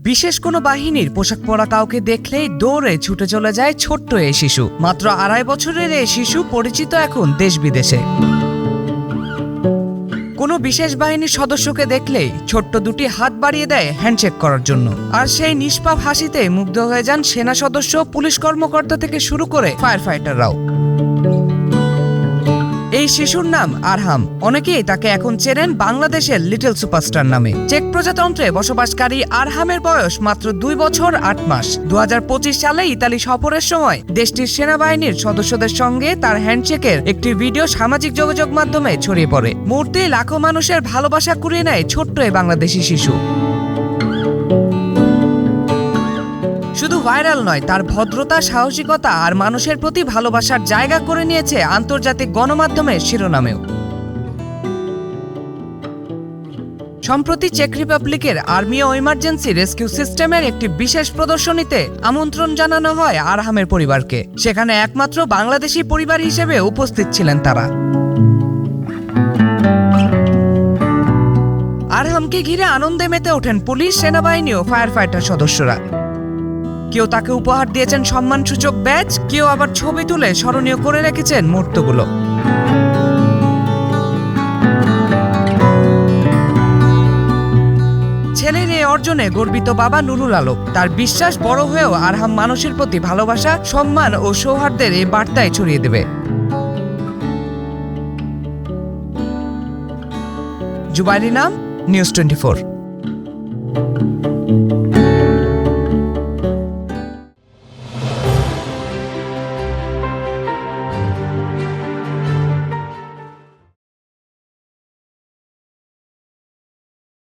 বিশেষ কোনো বাহিনীর পোশাক পরা কাউকে দেখলেই দৌড়ে ছুটে চলে যায় ছোট্ট এই শিশু। মাত্র 2.5 বছরের এই শিশু পরিচিত এখন দেশ বিদেশে। কোনো বিশেষ বাহিনীর সদস্যকে দেখলেই ছোট্ট দুটি হাত বাড়িয়ে দেয় হ্যান্ডশেক করার জন্য। আর সেই নিষ্পাপ হাসিতে মুগ্ধ হয়ে যান সেনা সদস্য, পুলিশ কর্মকর্তা থেকে শুরু করে ফায়ার ফাইটাররাও। এই শিশুর নাম আরহাম। অনেকেই তাকে এখন চেনেন বাংলাদেশের লিটল সুপারস্টার নামে। চেক প্রজাতন্ত্রে বসবাসকারী আরহামের বয়স মাত্র 2 বছর 8 মাস। 2025 সালে ইতালি সফরের সময় দেশটির সেনাবাহিনীর সদস্যদের সঙ্গে তার হ্যান্ডশেকের একটি ভিডিও সামাজিক যোগাযোগ মাধ্যমে ছড়িয়ে পড়ে। মুহূর্তেই লাখো মানুষের ভালোবাসা কুড়িয়ে নেয় ছোট্ট এই বাংলাদেশি শিশু। শুধু ভাইরাল নয়, তার ভদ্রতা, সাহসিকতা আর মানুষের প্রতি ভালোবাসার জায়গা করে নিয়েছে আন্তর্জাতিক গণমাধ্যমের শিরোনামেও। সম্প্রতি চেক রিপাবলিকের আর্মি ও ইমার্জেন্সি রেস্কিউ সিস্টেমের একটি বিশেষ প্রদর্শনীতে আমন্ত্রণ জানানো হয় আরহামের পরিবারকে। সেখানে একমাত্র বাংলাদেশি পরিবার হিসেবে উপস্থিত ছিলেন তারা। আরহামকে ঘিরে আনন্দে মেতে ওঠেন পুলিশ, সেনাবাহিনী ও ফায়ার ফাইটার সদস্যরা। কেউ তাকে উপহার দিয়েছেন সম্মানসূচক ব্যাজ, কেউ আবার ছবি তুলে স্মরণীয় করে রেখেছেন মুহূর্তগুলো। ছেলের এই অর্জনে গর্বিত বাবা নুরুল আলম। তার বিশ্বাস, বড় হয়েও আরহাম মানুষের প্রতি ভালোবাসা, সম্মান ও সৌহার্দ্যের এই বার্তায় ছড়িয়ে দেবে। জুবাইরি নাম, নিউজ 24।